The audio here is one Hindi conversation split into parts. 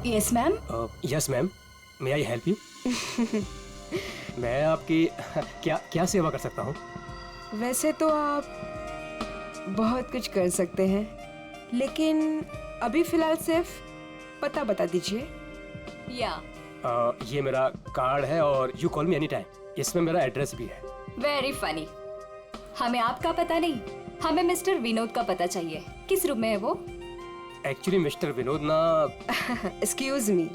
Yes ma'am. Yes ma'am, may I help you? मैं आपकी क्या क्या सेवा कर सकता हूँ? वैसे तो आप बहुत कुछ कर सकते हैं, लेकिन अभी फिलहाल सिर्फ पता बता दीजिए। या ये मेरा कार्ड है और you call me any time. इसमें मेरा एड्रेस भी है। Very funny. हमें आपका पता नहीं, हमें मिस्टर विनोद का पता चाहिए। किस रूम में है वो? एक्चुअली मिस्टर विनोद ना एक्सक्यूज मी,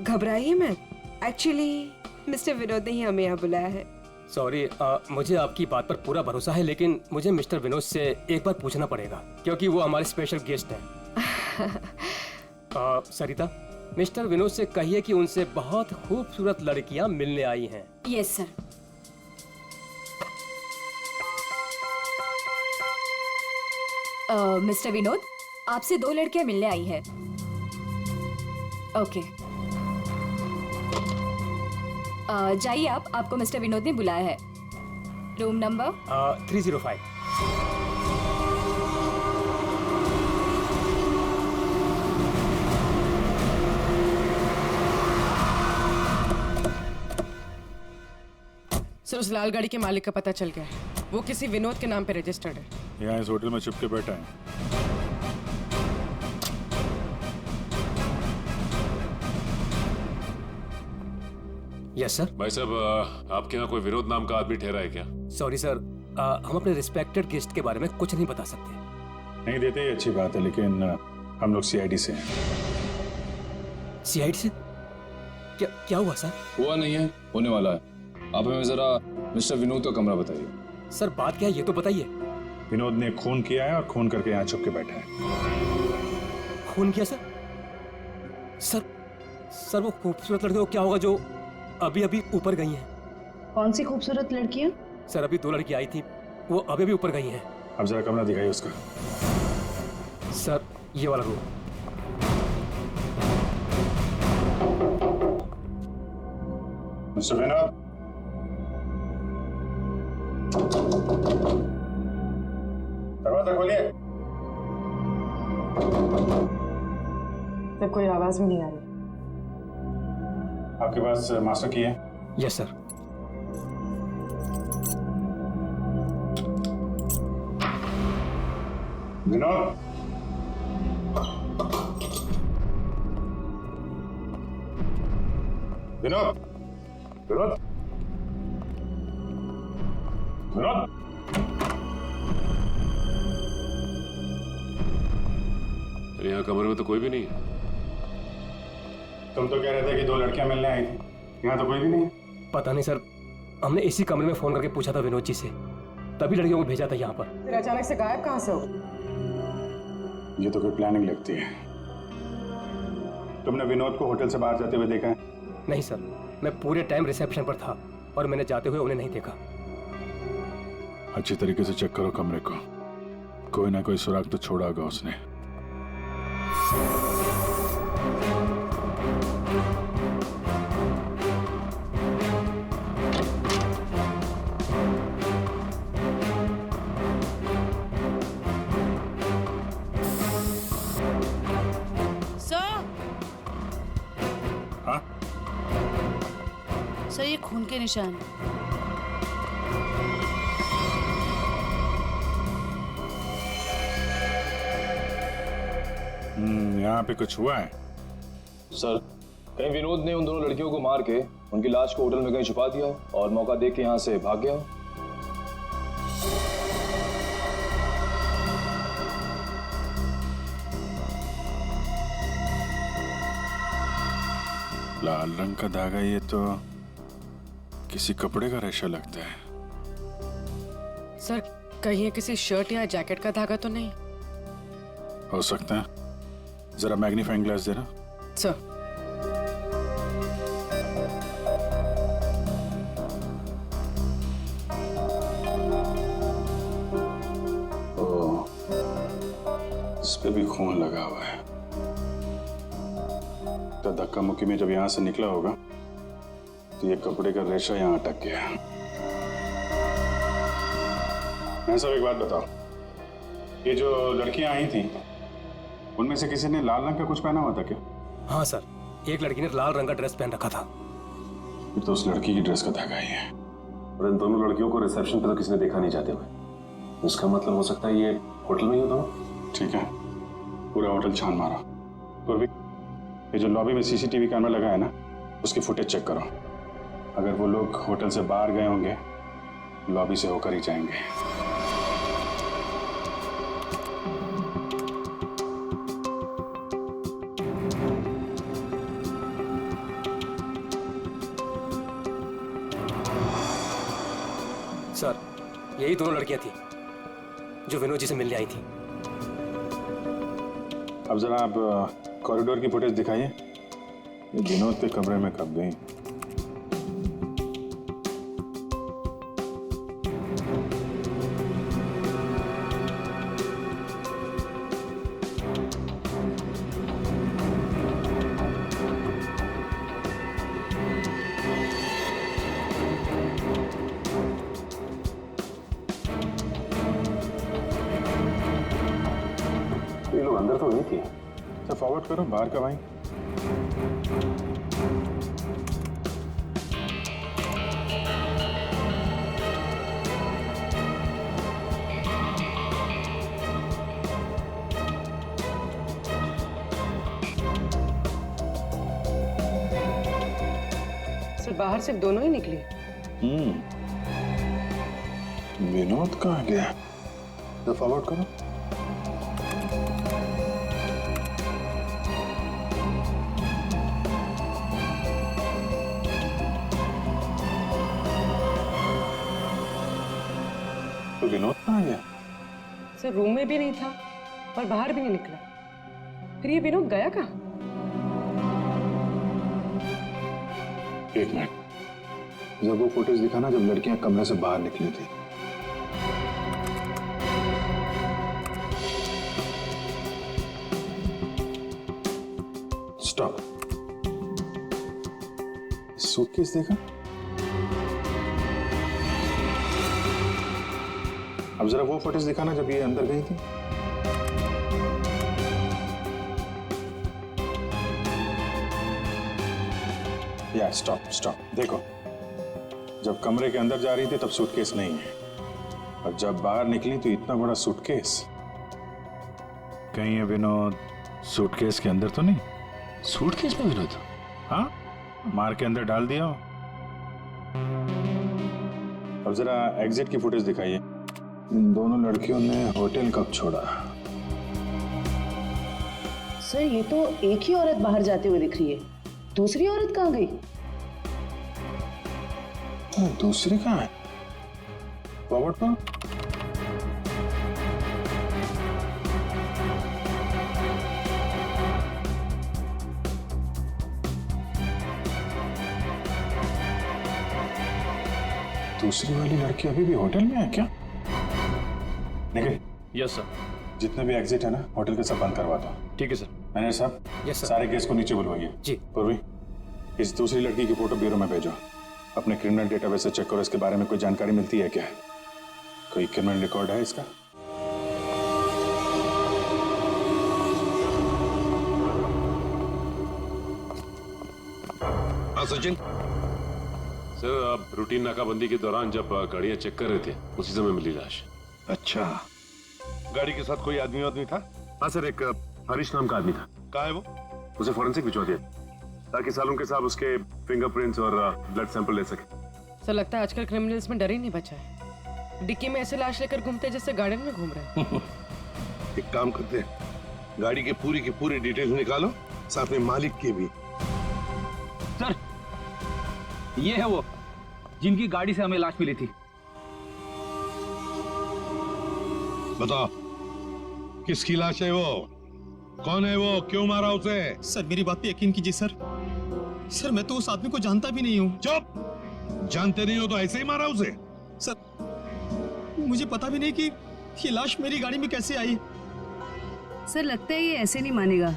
घबराइए मत। एक्चुअली मिस्टर विनोद ने ही हमें यहाँ बुलाया है। सॉरी, मुझे आपकी बात पर पूरा भरोसा है, लेकिन मुझे मिस्टर विनोद से एक बार पूछना पड़ेगा क्योंकि वो हमारे स्पेशल गेस्ट हैं। सरिता, मिस्टर विनोद से कहिए कि उनसे बहुत खूबसूरत लड़कियां मिलने आई हैं। Yes sir. मिस्टर विनोद, आपसे 2 लड़कियां मिलने आई है। ओके, जाइए आप, आपको मिस्टर विनोद ने बुलाया है। Room number 305। सर, उस लाल गाड़ी के मालिक का पता चल गया है। वो किसी विनोद के नाम पे रजिस्टर्ड है। यहाँ इस होटल में छुप के बैठा है। Yes sir. भाई साहब, आपके यहाँ कोई विनोद नाम का आदमी ठहरा है क्या? सॉरी सर, हम अपने रिस्पेक्टेड गेस्ट के बारे में कुछ नहीं बता सकते। नहीं देते ये अच्छी बात है, लेकिन हम लोग सीआईडी से हैं। सीआईडी से? क्या क्या हुआ सर? हुआ नहीं है, होने वाला है। आप हमें जरा मिस्टर विनोद का कमरा बताइए। सर बात क्या है ये तो बताइए। विनोद ने खून किया है और खून करके यहाँ छुप के बैठा है। खून किया सर? सर सर, वो खूबसूरत लड़की को क्या होगा जो अभी अभी ऊपर गई हैं? कौन सी खूबसूरत लड़कियां? सर अभी 2 लड़की आई थी, वो अभी अभी ऊपर गई हैं। अब जरा कमरा दिखाइए उसका। सर ये वाला रूम। मिस्टर विनोद, दरवाजा खोलिए। तो कोई आवाज भी नहीं आ रही। आपके पास मास्टर की है? Yes sir. विनोद, विनोद, विनोद, विनोद। यहाँ कमरे में तो कोई भी नहीं है। तुम तो कह रहे थे कि 2 लड़कियां मिलने आई थी, यहाँ तो कोई भी नहीं है। पता नहीं सर, हमने इसी कमरे में फोन करके पूछा था विनोद जी से, तभी लड़कियों को भेजा था यहाँ पर। फिर अचानक से गायब कहाँ से हो? ये तो कोई प्लानिंग लगती है। तुमने विनोद को होटल से बाहर जाते हुए देखा है? नहीं सर, मैं पूरे टाइम रिसेप्शन पर था और मैंने जाते हुए उन्हें नहीं देखा। अच्छी तरीके से चेक करो कमरे को, कोई ना कोई सुराग तो छोड़ा होगा उसने। सर, ये खून के निशान है। यहाँ पे कुछ हुआ है? सर, कहीं विनोद ने उन दोनों लड़कियों को मार के उनकी लाश को होटल में कहीं छुपा दिया हो और मौका देख के यहाँ से भाग गया हो। लाल रंग का धागा, ये तो किसी कपड़े का रेशा लगता है। सर, कहीं ये किसी शर्ट या जैकेट का धागा तो नहीं? हो सकता है, जरा मैग्नीफाइंग ग्लास देना। सर, इस पे भी खून लगा हुआ है। तो धक्का मुक्की में जब यहाँ से निकला होगा तो ये कपड़े का रेशा यहाँ अटक गया। मैं सब एक बात बताओ, ये जो लड़कियां आई थी उनमें से किसी ने लाल रंग का कुछ पहना हुआ था क्या? हाँ सर, एक लड़की ने लाल रंग का ड्रेस पहन रखा था। फिर तो उस लड़की की ड्रेस का धागा ही है। और इन दोनों लड़कियों को रिसेप्शन पे तो किसी ने देखा नहीं जाते हुए। उसका मतलब हो सकता है ये होटल में ही होता हो। ठीक है, पूरा होटल छान मारा। पूर्वी, ये जो लॉबी में सीसीटीवी कैमरा लगा है ना, उसकी फुटेज चेक करो। अगर वो लोग होटल से बाहर गए होंगे, लॉबी से होकर ही जाएंगे। सर, यही दोनों लड़कियां थी जो विनोद जी से मिलने आई थी। अब जरा आप कॉरिडोर की फुटेज दिखाइए। ये विनोद के कमरे में कब गई? ये लोग अंदर तो नहीं थे। सर फॉरवर्ड करो, बाहर कब आई? सर बाहर सिर्फ दोनों ही निकली। विनोद कहाँ गया? सर फॉरवर्ड करो। तो विनोद कहाँ गया? सर रूम में भी नहीं था और बाहर भी नहीं निकला। फिर ये विनोद गया कहाँ? एक मिनट, जब वो फुटेज दिखा ना, जब लड़कियां कमरे से बाहर निकली थी। स्टॉप। सूटकेस देखा? अब जरा वो फुटेज दिखाना जब ये अंदर गई थी। या स्टॉप स्टॉप, देखो जब कमरे के अंदर जा रही थी तब सूटकेस नहीं है, और जब बाहर निकली तो इतना बड़ा सूटकेस। कहीं है विनोद सूटकेस के अंदर तो नहीं? सूटकेस में विनोद? हाँ, मार के अंदर डाल दिया हो। अब जरा एग्जिट की फुटेज दिखाइए। इन दोनों लड़कियों ने होटल कब छोड़ा? सर ये तो एक ही औरत बाहर जाते हुए दिख रही है, दूसरी औरत कहाँ गई? दूसरी कहाँ है? फॉरवर्ड करो। दूसरी वाली लड़की अभी भी होटल में है क्या? निखिल। Yes sir. जितने भी एग्जिट है ना, होटल के सब बंद करवा दो। ठीक है सर। मैनेजर साहब, यस सर। सारे केस को नीचे बुलवाइए। जी। पूर्वी, इस दूसरी लड़की की फोटो ब्यूरो में भेजो। अपने क्रिमिनल डेटाबेस से चेक करो, इसके बारे में कोई जानकारी मिलती है क्या? कोई क्रिमिनल रिकॉर्ड है इसका? सचिन, सर, आप रूटीन नाकाबंदी के दौरान जब गाड़ियां चेक कर रहे थे, उसी समय मिली लाश। अच्छा, गाड़ी के साथ कोई आदमी था? हाँ सर, एक हरीश नाम का आदमी था। कहाँ है वो? उसे फॉरेंसिक भिजवा दिया ताकि सालों के साहब उसके फिंगरप्रिंट्स और ब्लड सैंपल ले सके। सर लगता है आजकल क्रिमिनल्स में डर ही नहीं बचा है। डिक्की में ऐसे लाश लेकर घूमते हैं जैसे गार्डन में घूम रहे हैं। एक काम करते हैं, गाड़ी की पूरी डिटेल्स निकालो, साथ में मालिक की भी। सर, ये है वो जिनकी गाड़ी से हमें लाश मिली थी। बताओ, किसकी लाश है वो? कौन है वो? क्यों मारा उसे? सर मेरी बात पे यकीन कीजिए सर। सर मैं तो उस आदमी को जानता भी नहीं हूँ। चुप! जानते नहीं हो तो ऐसे ही मारा उसे? सर मुझे पता भी नहीं कि ये लाश मेरी गाड़ी में कैसे आई। सर लगता है ये ऐसे नहीं मानेगा,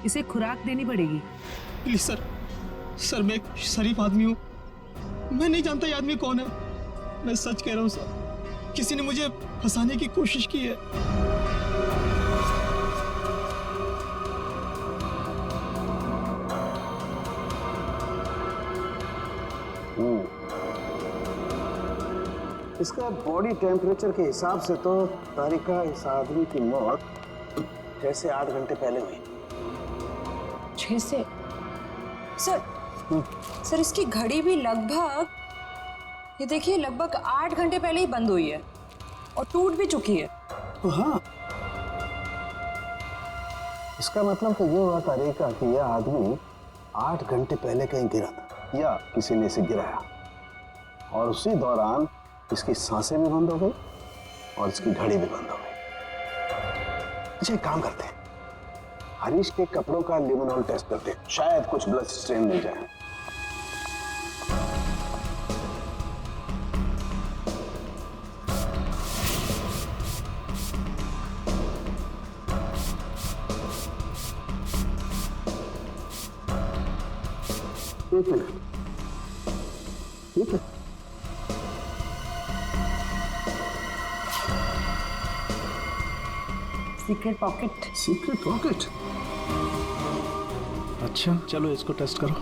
इसे खुराक देनी पड़ेगी। प्लीज सर, सर मैं एक शरीफ आदमी हूँ, मैं नहीं जानता ये आदमी कौन है। मैं सच कह रहा हूँ सर, किसी ने मुझे फंसाने की कोशिश की है। इसका बॉडी टेम्परेचर के हिसाब से तो तारिका इस आदमी की मौत 6 से 8 घंटे पहले हुई। 6 से सर इसकी घड़ी भी लगभग, ये देखिए, लगभग 8 घंटे पहले ही बंद हुई है और टूट भी चुकी है। तो हाँ, इसका मतलब तो ये हुआ तारिका कि यह आदमी 8 घंटे पहले कहीं गिरा था या किसी ने इसे गिराया और उसी दौरान इसकी सांसें भी बंद हो गई और इसकी घड़ी भी बंद हो गई। अच्छा, एक काम करते हैं, हरीश के कपड़ों का लिमोनॉल टेस्ट करते हैं, शायद कुछ ब्लड स्ट्रेन मिल जाए। एक मिनट, ठीक है। Secret pocket. Secret pocket? अच्छा, चलो इसको टेस्ट करो।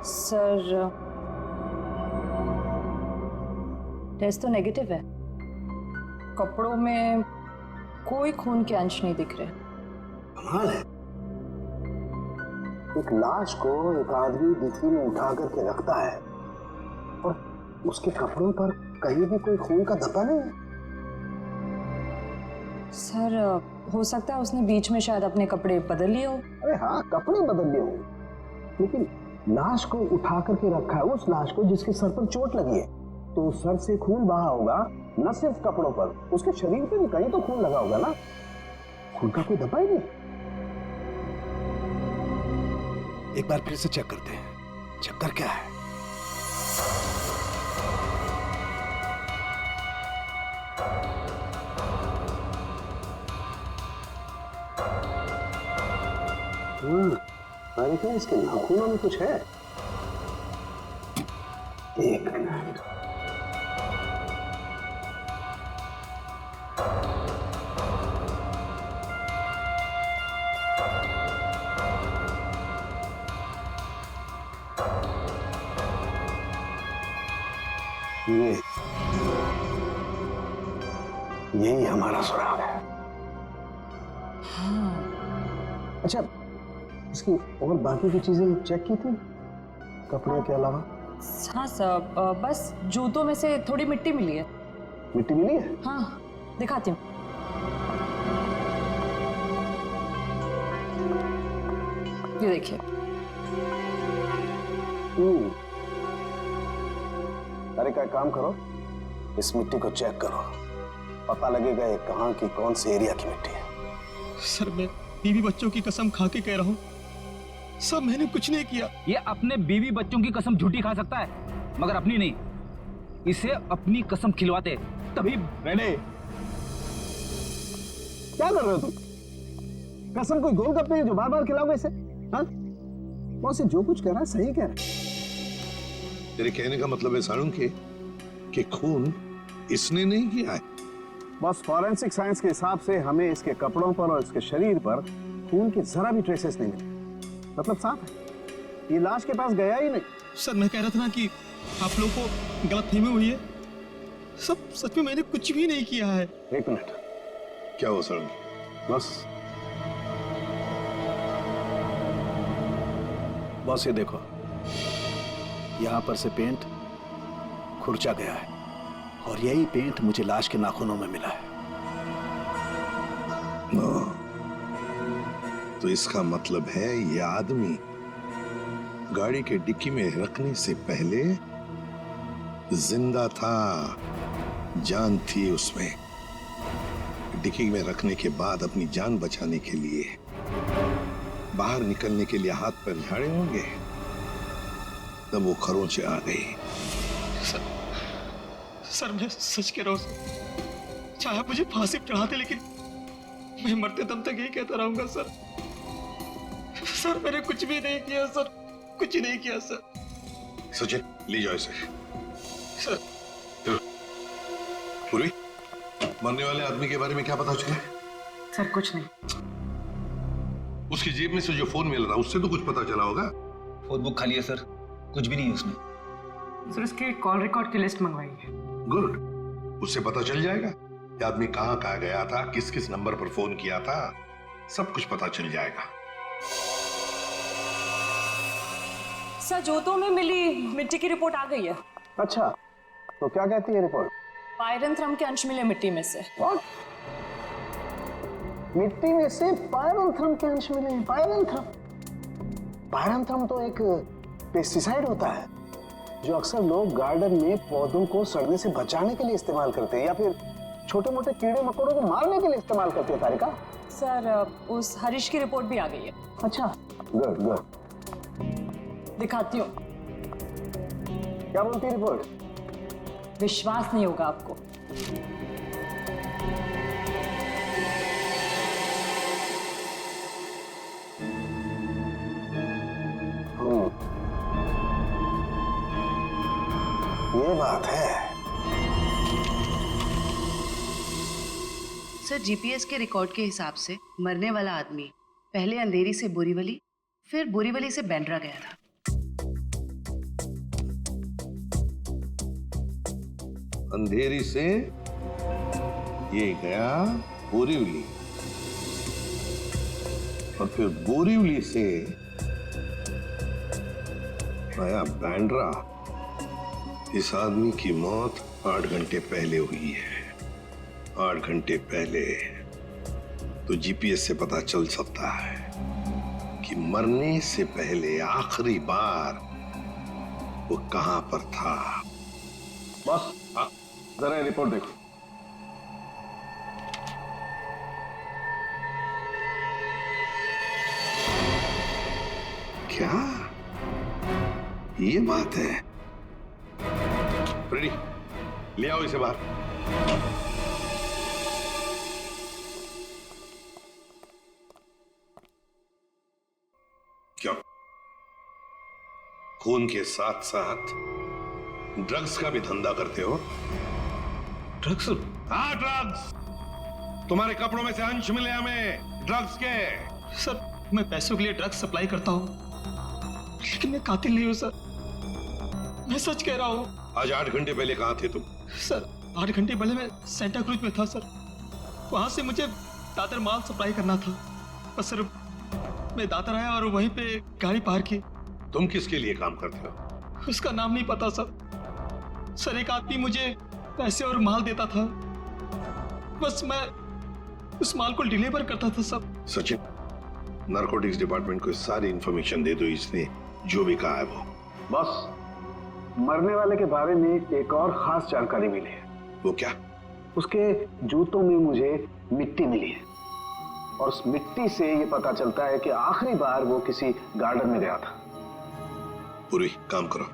सर टेस्ट तो नेगेटिव है, कपड़ों में कोई खून के अंश नहीं दिख रहे। कमाल है, एक लाश को एक आदमी डिक्की में उठा करके रखता है और उसके कपड़ों पर कहीं भी कोई खून का धब्बा नहीं है। सर हो सकता है उसने बीच में शायद अपने कपड़े बदल लिए हो। अरे हाँ, कपड़े बदल लिए हो, लेकिन लाश को उठा करके रखा है उस लाश को जिसके सर पर चोट लगी है, तो सर से खून बहा होगा, न सिर्फ कपड़ों पर, उसके शरीर पे भी कहीं तो खून लगा होगा ना। खून का कोई धब्बा ही नहीं। एक बार फिर से चेक करते हैं, चक्कर क्या है। तारिका, इसके नाखूनों में कुछ है। एक मिनट, यही हमारा सुराग है। हाँ। अच्छा, इसकी और बाकी की चीजें चेक की थी कपड़े के अलावा? हाँ सर, बस जूतों में से थोड़ी मिट्टी मिली है। मिट्टी मिली है? हाँ, दिखाती हूँ। ये देखिए। अरे का काम करो, इस मिट्टी को चेक करो, पता लगेगा ये कहाँ की कौन से एरिया की मिट्टी है। सर मैं बीवी बच्चों की कसम खा के कह रहा हूँ, सब मैंने कुछ नहीं किया। ये अपने बीवी बच्चों की कसम झूठी खा सकता है, मगर अपनी नहीं। इसे अपनी कसम खिलवाते तभी। मैंने क्या कर रहे हो तुम? कसम कोई गोलगप्पे है जो बार बार खिलाओगे इसे? हाँ, बॉस जो कुछ कह रहा है सही कह रहा है। तेरे कहने का मतलब है साळुंखे कि खून इसने नहीं किया है? बस फॉरेंसिक साइंस के हिसाब से हमें इसके कपड़ों पर और इसके शरीर पर खून के जरा भी ट्रेसेस नहीं मिले। मतलब साफ है, ये लाश के पास गया ही नहीं। सर मैं कह रहा था ना कि आप लोगों को गलतफहमी हुई है। सब सच में मैंने कुछ भी नहीं किया है। एक मिनट, क्या हुआ साळुंखे? बस ये देखो, यहां पर से पेंट खुरचा गया है और यही पेंट मुझे लाश के नाखूनों में मिला है। तो इसका मतलब है ये आदमी गाड़ी के डिक्की में रखने से पहले जिंदा था, जान थी उसमें। डिक्की में रखने के बाद अपनी जान बचाने के लिए बाहर निकलने के लिए हाथ पैर झाड़े होंगे, तब वो खरोंचे आ गई। सर मैं सच कह रहा हूँ, चाहे मुझे फांसी पर चढ़ाते लेकिन मैं मरते दम तक यही कहता रहूंगा सर। सर मैंने कुछ भी नहीं किया सर, कुछ नहीं किया सर। सचिन ले जाओ इसे। सर पूरी मरने वाले आदमी के बारे में क्या पता चला? सर कुछ नहीं। उसकी जेब में से जो फोन मिल रहा उससे तो कुछ पता चला होगा। फोन बुक खाली है सर, कुछ भी नहीं है उसमें। सर इसके कॉल रिकॉर्ड की लिस्ट मंगवाई है। गुड, उससे पता चल जाएगा कि आदमी कहाँ कहाँ गया था, किस किस नंबर पर फोन किया था, सब कुछ पता चल जाएगा। सर जोतों में मिली मिट्टी की रिपोर्ट आ गई है। अच्छा, तो क्या कहती है रिपोर्ट? पायरंथ्रम के अंश मिले मिट्टी में से। What? मिट्टी में से पायरंथ्रम के अंश मिले हैं। पायरंथ्रम तो एक पेस्टिसाइड होता है जो अक्सर लोग गार्डन में पौधों को सड़ने से बचाने के लिए इस्तेमाल करते हैं या फिर छोटे मोटे कीड़े मकोड़ों को मारने के लिए इस्तेमाल करते हैं। तारिका, सर उस हरीश की रिपोर्ट भी आ गई है। अच्छा, गुड गुड। दिखाती हूँ। क्या बोलती है रिपोर्ट? विश्वास नहीं होगा आपको। ये बात है। सर जीपीएस के रिकॉर्ड के हिसाब से मरने वाला आदमी पहले अंधेरी से बोरीवली, फिर बोरीवली से बैंड्रा गया था। अंधेरी से ये गया बोरीवली और फिर बोरीवली से आया बैंड्रा। इस आदमी की मौत 8 घंटे पहले हुई है। 8 घंटे पहले तो जीपीएस से पता चल सकता है कि मरने से पहले आखिरी बार वो कहां पर था। बस जरा ये रिपोर्ट देखो। क्या ये बात है? फ्रेडी, ले आओ इसे बाहर। क्यों? खून के साथ साथ ड्रग्स का भी धंधा करते हो? ड्रग्स? हाँ, ड्रग्स। तुम्हारे कपड़ों में से अंश मिले हमें ड्रग्स के। सर मैं पैसों के लिए ड्रग्स सप्लाई करता हूँ, लेकिन मैं कातिल नहीं हूँ सर। मैं सच कह रहा हूँ। आज 8 घंटे पहले कहाँ थे तुम? सर 8 घंटे पहले मैं सेंटा क्रूज में था सर। वहां से मुझे दादर माल सप्लाई करना था, बस सर मैं दादर आया और वहीं पे गाड़ी पार की। तुम किसके लिए काम करते हो? उसका नाम नहीं पता सर। सर एक आदमी मुझे पैसे और माल देता था, बस मैं उस माल को डिलीवर करता था सर। सचिन, नारकोटिक्स डिपार्टमेंट को सारी इंफॉर्मेशन दे दो, इसने जो भी कहा है वो। बस मरने वाले के बारे में एक और खास जानकारी मिली है। वो क्या? उसके जूतों में मुझे मिट्टी मिली है और उस मिट्टी से ये पता चलता है कि आखिरी बार वो किसी गार्डन में गया था। पूरी काम करो,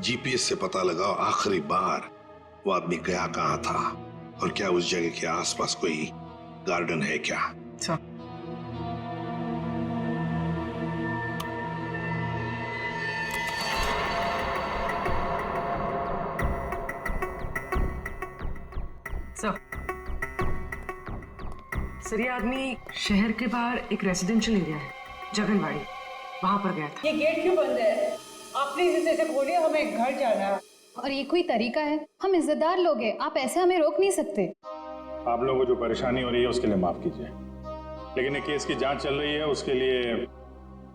जीपीएस से पता लगाओ आखिरी बार वो आदमी गया कहाँ था और क्या उस जगह के आसपास कोई गार्डन है क्या? सर ये आदमी शहर के बाहर एक रेजिडेंशियल एरिया है, जगनवाड़ी, वहां पर गया था। ये गेट क्यों बंद है? आप प्लीज इसे खोलिए, हमें घर जाना है। और ये कोई तरीका है? हम इज्जतदार लोग हैं, आप ऐसे हमें रोक नहीं सकते। आप लोगों को जो परेशानी हो रही है उसके लिए माफ कीजिए, लेकिन ये केस की जांच चल रही है, उसके लिए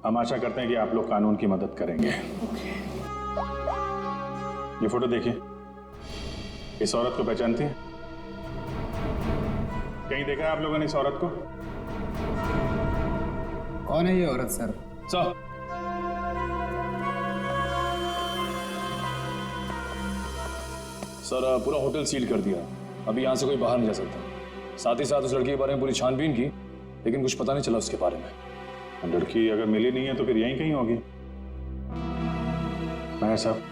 हम आशा करते हैं कि आप लोग कानून की मदद करेंगे। ये फोटो देखिए, इस औरत को पहचानती हैं? कहीं देखा है आप लोगों ने इस औरत को? कौन है ये औरत सर? सर पूरा होटल सील कर दिया, अभी यहाँ से कोई बाहर नहीं जा सकता। साथ ही साथ उस लड़की के बारे में पूरी छानबीन की, लेकिन कुछ पता नहीं चला उसके बारे में। लड़की अगर मिली नहीं है तो फिर यहीं कहीं होगी। मैं साहब,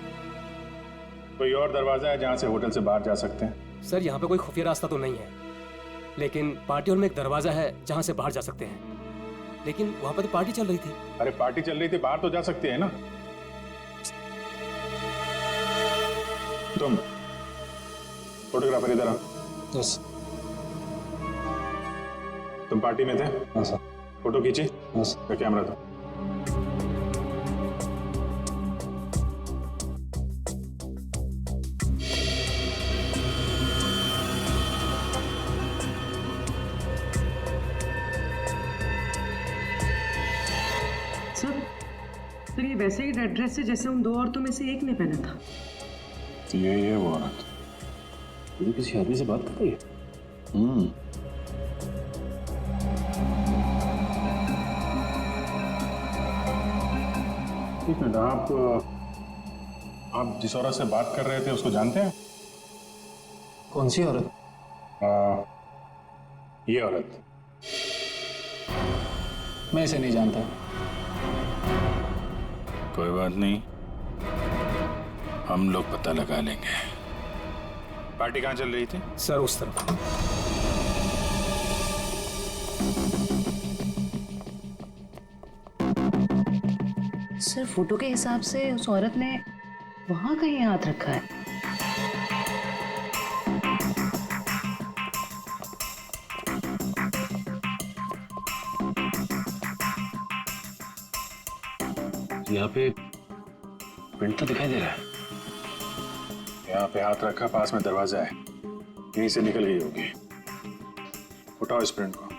कोई और दरवाजा है जहाँ से होटल से बाहर जा सकते हैं? सर यहाँ पे कोई खुफिया रास्ता तो नहीं है, लेकिन पार्टी हॉल में एक दरवाजा है जहाँ से बाहर जा सकते हैं, लेकिन वहाँ पर तो पार्टी चल रही थी। अरे पार्टी चल रही थी, बाहर तो जा सकते हैं ना। तुम फोटोग्राफर इधर आओ। तुम पार्टी में थे? हाँ सर। फोटो खींची? हाँ सर। कैमरा दो। सर ये वैसे ही रेड ड्रेस है जैसे उन दो औरतों में से एक ने पहना था। तो यही है वो औरत। ये किसी आदमी से बात कर रही है? एक मिनट, आप जिस औरत से बात कर रहे थे उसको जानते हैं? कौन सी औरत? ये औरत। मैं इसे नहीं जानता। कोई बात नहीं, हम लोग पता लगा लेंगे। पार्टी कहाँ चल रही थी? सर उस तरफ। सर फोटो के हिसाब से उस औरत ने वहां कहीं हाथ रखा है। यहाँ पे प्रिंट तो दिखाई दे रहा है। यहाँ पे हाथ रखा, पास में दरवाजा है, यहीं से निकल गई होगी। उठाओ इस प्रिंट को।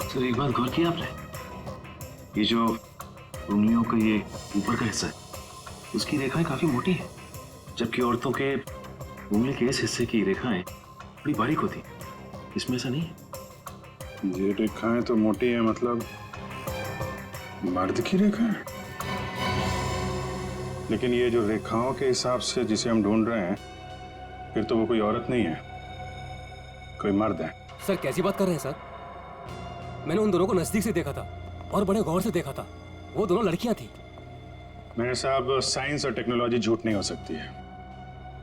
सर एक बात गौर किया आपने? ये जो उंगलियों का ये ऊपर का हिस्सा है, उसकी रेखाएं काफी मोटी है, जबकि औरतों के उंगली के इस हिस्से की रेखाएं बड़ी बारीक होती। इसमें ऐसा नहीं है। ये रेखाएं तो मोटी है, मतलब मर्द की रेखाएं। लेकिन ये जो रेखाओं के हिसाब से जिसे हम ढूंढ रहे हैं, फिर तो वो कोई औरत नहीं है, कोई मर्द है। सर कैसी बात कर रहे हैं सर? मैंने उन दोनों को नजदीक से देखा था और बड़े गौर से देखा था। वो दोनों लड़कियां थी। मेरे साहब, साइंस और टेक्नोलॉजी झूठ नहीं हो सकती है।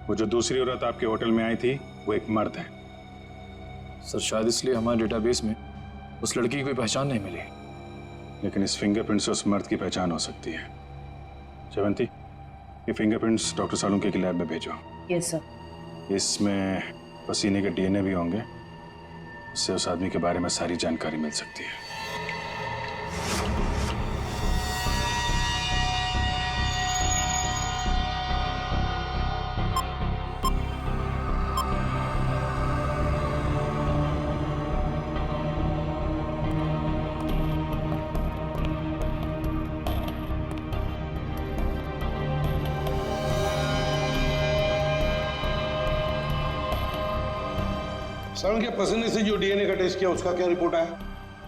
वो जो दूसरी औरत आपके होटल में आई थी, वो एक मर्द है। सर शायद इसलिए हमारे डेटाबेस में उस लड़की की कोई पहचान नहीं मिली। लेकिन इस फिंगरप्रिंट से उस मर्द की पहचान हो सकती है। जयवंती, ये फिंगरप्रिंट्स डॉक्टर सालुंके की लैब में भेजो। Yes sir. इसमें पसीने के डीएनए भी होंगे, इससे उस आदमी के बारे में सारी जानकारी मिल सकती है। सर के पसीने से जो डीएनए का टेस्ट किया उसका क्या रिपोर्ट आया?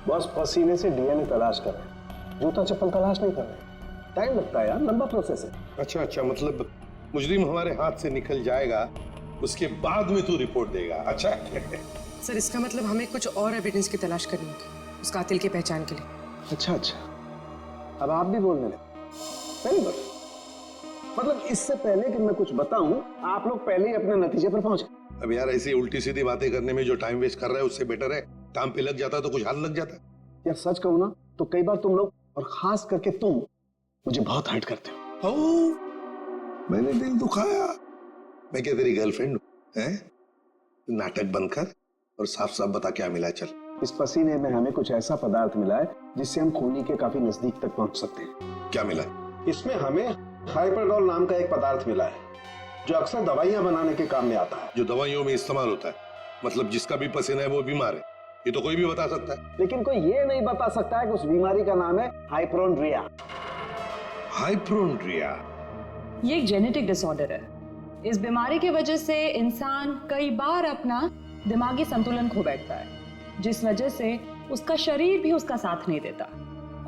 बस पसीने से डीएनए तलाश कर रहे हैं, जूता चप्पल तलाश नहीं कर रहे। टाइम लगता है यार, लंबा प्रोसेस है। अच्छा, मतलब मुजरिम हमारे हाथ से निकल जाएगा, उसके बाद में तू रिपोर्ट देगा। अच्छा सर इसका मतलब हमें कुछ और एविडेंस की तलाश करनी होगी उस कातिल की पहचान के लिए। अच्छा, अब आप भी बोलने लगे। Very good. मतलब इससे पहले कि मैं कुछ बताऊं, आप लोग पहले ही अपने नतीजे पर पहुंच गए। अब यार ऐसी उल्टी सीधी बातें करने में जो टाइम वेस्ट कर रहा है उससे बेटर है काम पे लग जाता तो कुछ हाल लग जाता। यार सच कहूं ना तो कई बार तुम लोग, और खास करके तुम, मुझे बहुत हर्ट करते हो। मैंने दिल दुखाया? मैं क्या तेरी गर्लफ्रेंड हूं? नाटक बंद कर और साफ साफ बता क्या मिला। चल। इस पसीने में हमें कुछ ऐसा पदार्थ मिला है जिससे हम खूनी के काफी नजदीक तक पहुंच सकते हैं। क्या मिला? इसमें हमें हाइपरडोल नाम का एक पदार्थ मिला है जो अक्सर दवाइयां बनाने के काम में आता है। जो दवाइयों में इस्तेमाल होता है, मतलब जिसका भी पसीना है वो बीमार है, ये तो कोई भी बता सकता है। लेकिन कोई ये नहीं बता सकता है कि उस बीमारी का नाम है हाइपोक्रोंड्रिया। हाइपोक्रोंड्रिया ये एक जेनेटिक डिसऑर्डर है। इस बीमारी की वजह से इंसान कई बार अपना दिमागी संतुलन खो बैठता है, जिस वजह से उसका शरीर भी उसका साथ नहीं देता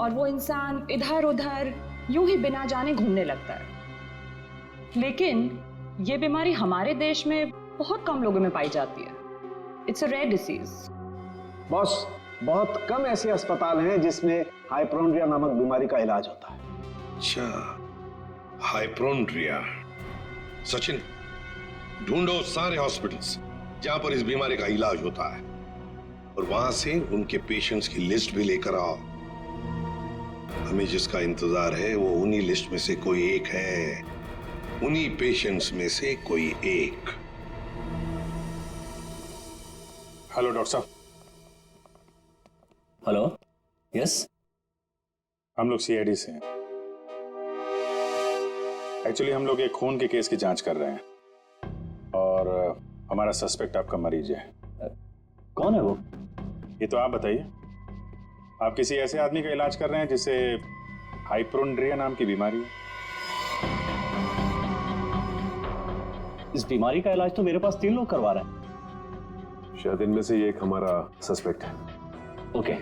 और वो इंसान इधर उधर यूं ही बिना जाने घूमने लगता है। लेकिन ये बीमारी हमारे देश में बहुत कम लोगों में पाई जाती है। It's a rare disease. Boss, बहुत कम ऐसे अस्पताल हैं जिसमें हाइपोक्रोनिया नामक बीमारी का इलाज होता है। अच्छा, हाइपोक्रोनिया। सचिन, ढूंढो सारे हॉस्पिटल्स जहां पर इस बीमारी का इलाज होता है और वहां से उनके पेशेंट्स की लिस्ट भी लेकर आओ। हमें जिसका इंतजार है वो उन्हीं लिस्ट में से कोई एक है, उन्हीं पेशेंट्स में से कोई एक। हेलो डॉक्टर साहब। Hello, yes. हम लोग सीआईडी से हैं। एक्चुअली हम लोग एक खून के केस की जांच कर रहे हैं और हमारा सस्पेक्ट आपका मरीज है। कौन है वो? ये तो आप बताइए। आप किसी ऐसे आदमी का इलाज कर रहे हैं जिसे हाइपोक्रोनिया नाम की बीमारी है? इस बीमारी का इलाज तो मेरे पास 3 लोग करवा रहे हैं। शायद इनमें से ये एक हमारा सस्पेक्ट है। ओके।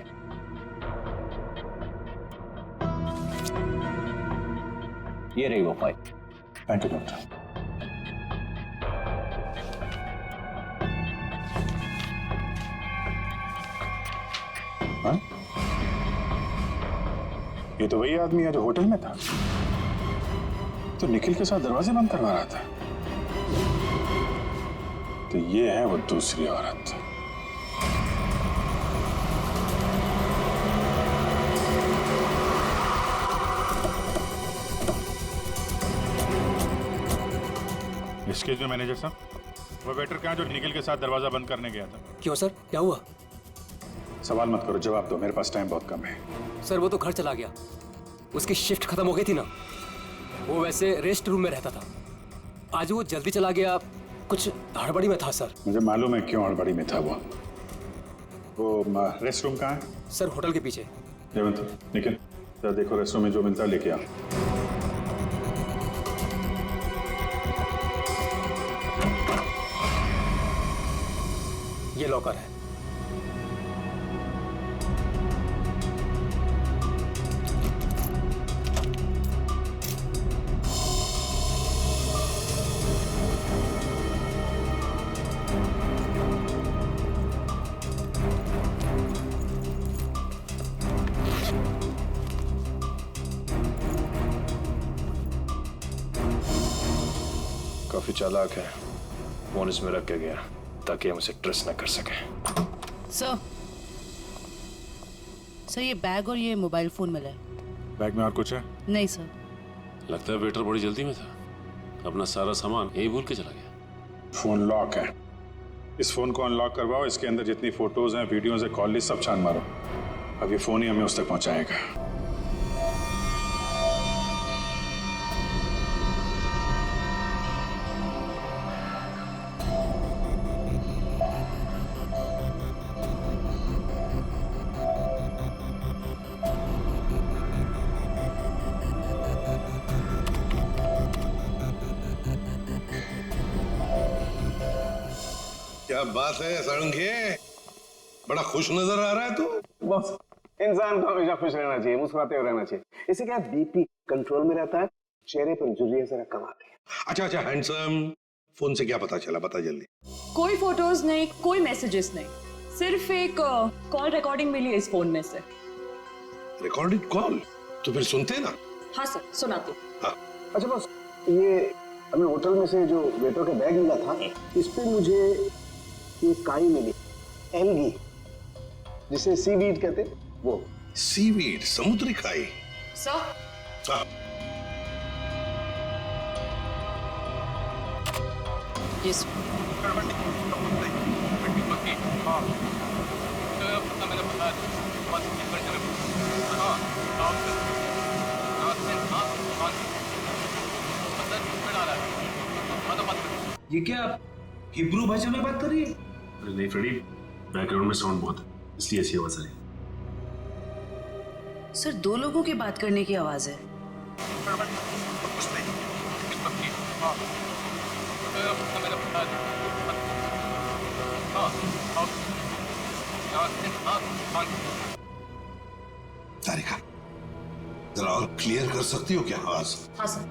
ये रही वो फाइल। Thank you doctor. हाँ? ये तो वही आदमी है जो होटल में था, तो निखिल के साथ दरवाजे बंद करवा रहा था। तो ये है वो दूसरी औरत। एक्सक्यूज मी मैनेजर साहब, वो वेटर कहाँ जो निखिल के साथ दरवाजा बंद करने गया था? क्यों सर, क्या हुआ? सवाल मत करो, जवाब दो, मेरे पास टाइम बहुत कम है। सर वो तो घर चला गया, उसकी शिफ्ट खत्म हो गई थी ना। वो वैसे रेस्ट रूम में रहता था, आज वो जल्दी चला गया, कुछ हड़बड़ी में था सर। मुझे मालूम है क्यों हड़बड़ी में था वो रेस्ट रूम कहाँ है? सर होटल के पीछे। जयवंत, निखिल जरा देखो रेस्ट रूम में जो मिलता है लेके आओ। ये लॉकर है। काफी चालाक है, फोन इसमें रख के गया ताकि हम उसे ट्रेस न कर सके। सर ये बैग और ये मोबाइल फोन मिला है। बैग में और कुछ है? नहीं सर। लगता है वेटर बड़ी जल्दी में था, अपना सारा सामान यही भूल के चला गया। फोन लॉक है, इस फोन को अनलॉक करवाओ, इसके अंदर जितनी फोटोज हैं, वीडियोज हैं, कॉल लिस्ट सब छान मारो। अब ये फोन ही हमें उस तक पहुंचाएगा। क्या बात है सारंगे, बड़ा खुश नजर आ रहा है तू। बॉस, इंसान को हमेशा खुश रहना चाहिए, मुस्कुराते हुए रहना चाहिए। इससे क्या बीपी कंट्रोल में रहता है, चेहरे पर झुर्रियां जरा कम आती है। अच्छा अच्छा हैंडसम, फोन से क्या पता चला, बता जल्दी। कोई फोटोज नहीं, कोई मैसेजेस नहीं, सिर्फ एक कॉल रिकॉर्डिंग मिली है इस फोन में से। Recorded call? तो फिर सुनते ना। हाँ सर, सुनाती हूँ। हाँ। अच्छा बॉस, ये हमें होटल में से जो वेटर का बैग मिला था, इस पे मुझे ये काई मिली, एल्गी, जिसे सीवीड कहते हैं, वो। सीवीड, समुद्री खाई? सर हाँ। यस ये क्या हिब्रू भाषा में बात कर रही है? अरे नहीं फ्रेडी, बैकग्राउंड में साउंड बहुत है, इसलिए ऐसी आवाज आ रही है। सर 2 लोगों की बात करने की आवाज है। तारिका, जरा और क्लियर कर सकती हो क्या आवाज? हाँ सर।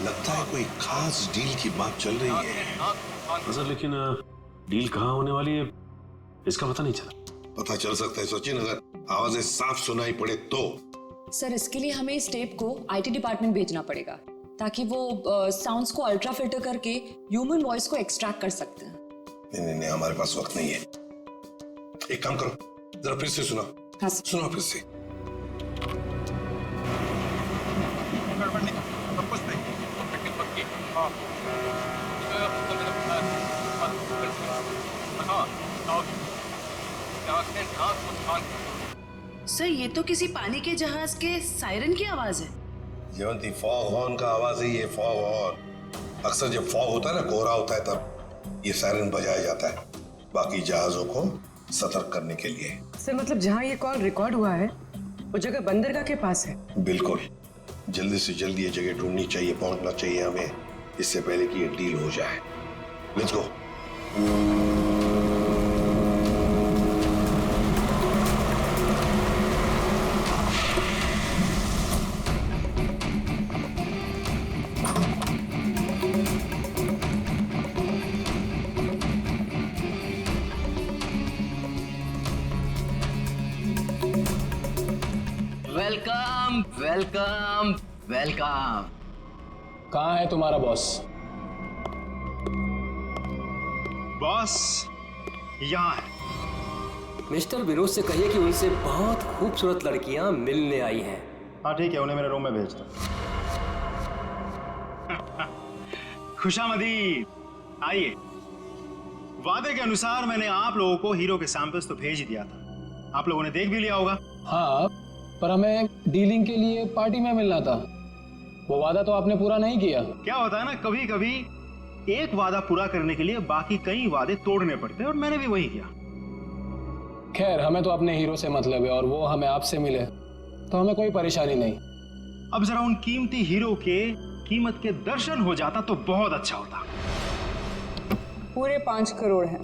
लगता है कोई खास डील की बात चल रही है। सर लेकिन डील कहाँ होने वाली है इसका पता नहीं चला। पता चल सकता है सचिन, अगर आवाजें साफ सुनाई पड़े तो। सर इसके लिए हमें इस टेप को आईटी डिपार्टमेंट भेजना पड़ेगा ताकि वो साउंड्स को अल्ट्रा फिल्टर करके ह्यूमन वॉइस को एक्सट्रैक्ट कर सकते हैं। नहीं, हमारे पास वक्त नहीं है। एक काम करो, जरा फिर से सुना। हाँ सुना फिर से। सर ये तो किसी पानी के जहाज के सायरन की आवाज है। जयवंती, फॉग हॉर्न का आवाज है ये, फॉग हॉर्न। अक्सर जब फॉग होता है ना, कोहरा होता है, तब ये सायरन बजाया जाता है बाकी जहाजों को सतर्क करने के लिए। सर मतलब जहाँ ये कॉल रिकॉर्ड हुआ है वो जगह बंदरगाह के पास है। बिल्कुल, जल्दी से जल्दी ये जगह ढूंढनी चाहिए, पहुंचना चाहिए हमें, इससे पहले कि ये डील हो जाए। Let's go. Welcome welcome welcome. कहाँ है तुम्हारा बॉस? बॉस यहाँ है। मिस्टर विनोद से कहिए कि उनसे बहुत खूबसूरत लड़कियां मिलने आई हैं। हाँ ठीक है, उन्हें मेरे रूम में भेज दो। खुशामदीद, आइए। वादे के अनुसार मैंने आप लोगों को हीरो के सैंपल्स तो भेज ही दिया था, आप लोगों ने देख भी लिया होगा। हाँ, पर हमें डीलिंग के लिए पार्टी में मिलना था। वो वादा तो आपने पूरा नहीं किया। क्या होता है ना, कभी कभी एक वादा पूरा करने के लिए बाकी कई वादे तोड़ने पड़ते हैं, और मैंने भी वही किया। खैर, हमें तो अपने हीरो से मतलब है, और वो हमें आपसे मिले तो हमें कोई परेशानी नहीं। अब जरा उन कीमती हीरो के कीमत के दर्शन हो जाता तो बहुत अच्छा होता। पूरे 5 करोड़ हैं।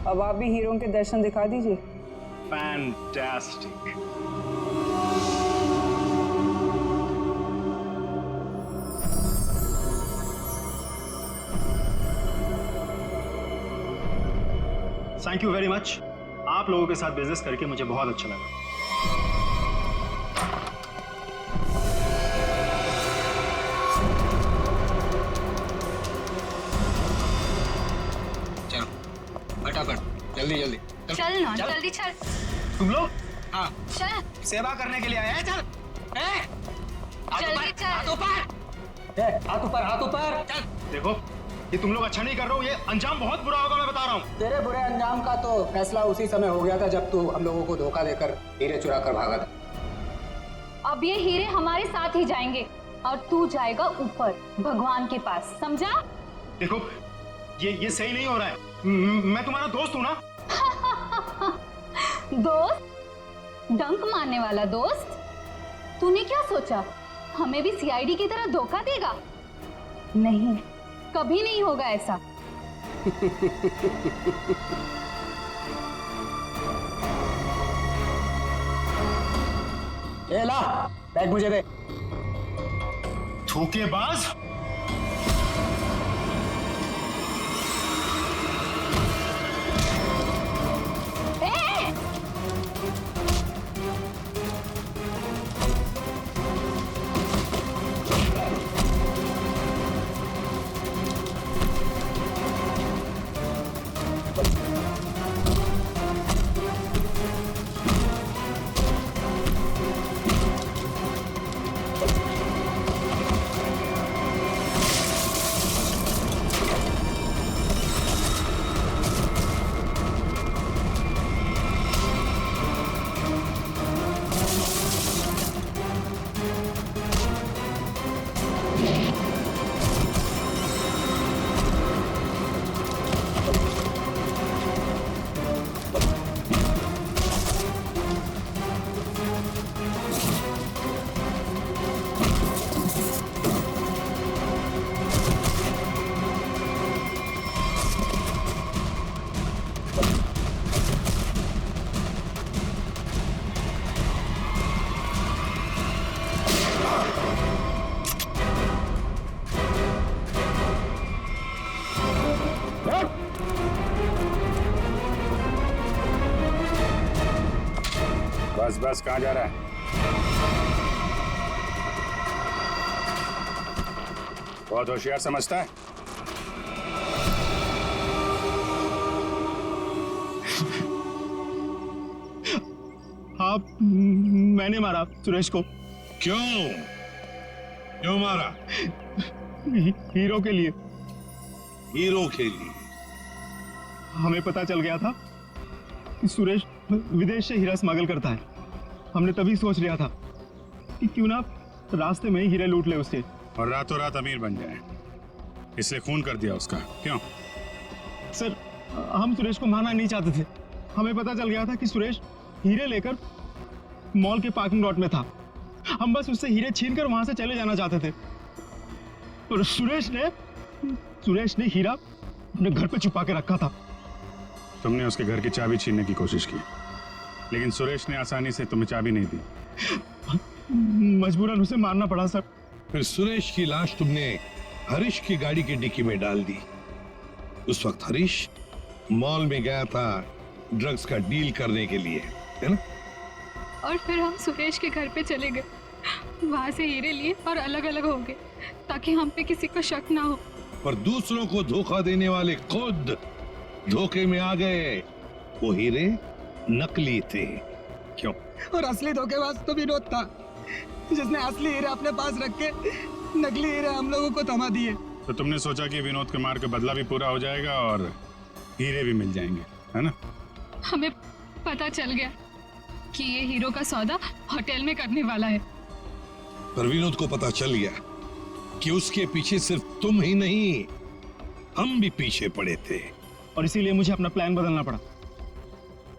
अब आप भी हीरो के दर्शन दिखा दीजिए। Fantastic. Thank you very much. आप लोगों के साथ बिजनेस करके मुझे बहुत अच्छा लगा। चलो फटाफट, जल्दी जल्दी चल ना, जल्दी चल। तुम लोग? हाँ चल, सेवा करने के लिए आए हैं। चल जल्दी चल। हाथ ऊपर, हाथ ऊपर। चल। देखो, ये तुम लोग अच्छा नहीं कर रहे हो, ये अंजाम बहुत बुरा होगा, मैं बता रहा हूँ। तेरे बुरे अंजाम का तो फैसला उसी समय हो गया था जब तू हम लोगों को धोखा देकर हीरे चुरा कर भागा था। अब ये हीरे हमारे साथ ही जाएंगे और तू जाएगा ऊपर भगवान के पास, समझा? देखो, ये सही नहीं हो रहा है। मैं तुम्हारा दोस्त हूँ ना। दोस्त? डंक मारने वाला दोस्त? तूने क्या सोचा हमें भी सीआईडी की तरह धोखा देगा? नहीं, कभी नहीं होगा ऐसा। ए ला, बैग मुझे दे। धोखेबाज। बस बस, कहाँ जा रहा है? बहुत होशियार समझता है। आप, मैंने मारा सुरेश को। क्यों? क्यों मारा? हीरो के लिए। हीरो के लिए? हमें पता चल गया था कि सुरेश विदेश से हीरा स्मगल करता है। हमने तभी सोच लिया था कि क्यों ना रास्ते में ही हीरे लूट ले उससे, और रातों रात अमीर बन जाए, इसलिए खून कर दिया उसका। क्यों? सर, हम सुरेश को मारना नहीं चाहते थे। हमें पता चल गया था कि सुरेश हीरे लेकर मॉल के पार्किंग लॉट में था। हम बस उससे हीरे छीनकर वहां से चले जाना चाहते थे, और सुरेश ने हीरा अपने घर पे छुपा के रखा था। तुमने उसके घर की चाबी छीनने की कोशिश की, लेकिन सुरेश ने आसानी से तुम्हें चाबी नहीं दी। मजबूरन उसे मारना पड़ा सर। फिर सुरेश की लाश तुमने हरीश की गाड़ी की डिक्की में डाल दी। उस वक्त हरीश मॉल में गया था ड्रग्स का डील करने के लिए, है ना? और फिर हम सुरेश के घर पे चले गए, वहां से हीरे लिए और अलग अलग हो गए ताकि हम पे किसी को शक ना हो। पर दूसरों को धोखा देने वाले खुद धोखे में आ गए। वो हीरे नकली थे। क्यों? और असली धोखेबाज तो विनोद था, जिसने असली हीरे अपने पास रख के नकली हीरे हम लोगों को थमा दिए। तो तुमने सोचा कि विनोद के मार का बदला भी पूरा हो जाएगा और हीरे भी मिल जाएंगे, है ना? हमें पता चल गया कि ये हीरो का सौदा होटल में करने वाला है। पर विनोद को पता चल गया कि उसके पीछे सिर्फ तुम ही नहीं, हम भी पीछे पड़े थे। और इसीलिए मुझे अपना प्लान बदलना पड़ा।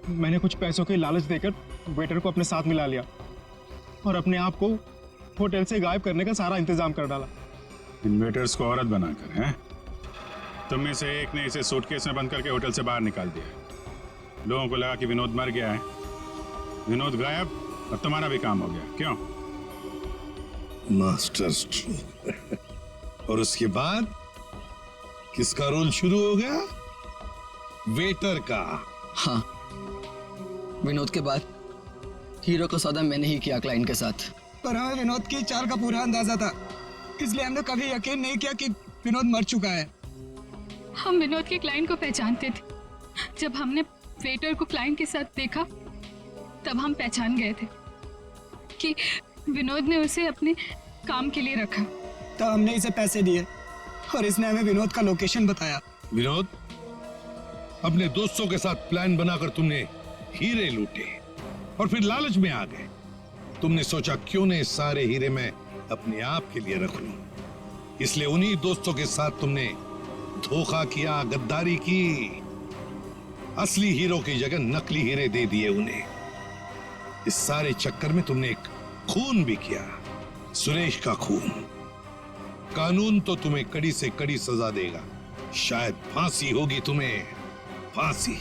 मैंने कुछ पैसों के लालच देकर वेटर को अपने साथ मिला लिया और अपने आप को होटल से गायब करने का सारा इंतजाम कर डाला। इन वेटर्स को औरत बनाकर, हैं? तुम में से एक ने इसे सूटकेस में बंद करके होटल से बाहर निकाल दिया। लोगों को लगा कि विनोद मर गया है, विनोद गायब, और तुम्हारा भी काम हो गया। क्यों? Master stroke. और उसके बाद किसका रोल शुरू हो गया? वेटर का। हाँ, विनोद के बाद हीरो का सौदा मैंने ही किया क्लाइंट के साथ। पर हमें विनोद की चाल का पूरा अंदाजा था, इसलिए हमने कभी यकीन नहीं किया कि विनोद मर चुका है। हम विनोद के क्लाइंट को पहचानते थे। जब हमने वेटर को क्लाइंट के साथ देखा तब हम पहचान गए थे कि विनोद ने उसे अपने काम के लिए रखा। तो हमने इसे पैसे दिए और इसने हमें विनोद का लोकेशन बताया। विनोद, अपने दोस्तों के साथ प्लान बनाकर तुमने हीरे लूटे और फिर लालच में आ गए। तुमने सोचा क्यों नहीं सारे हीरे मैं अपने आप के लिए रख लूं, इसलिए उन्हीं दोस्तों के साथ तुमने धोखा किया, गद्दारी की। असली हीरो की जगह नकली हीरे दे दिए उन्हें। इस सारे चक्कर में तुमने एक खून भी किया, सुरेश का खून। कानून तो तुम्हें कड़ी से कड़ी सजा देगा, शायद फांसी होगी तुम्हें, फांसी।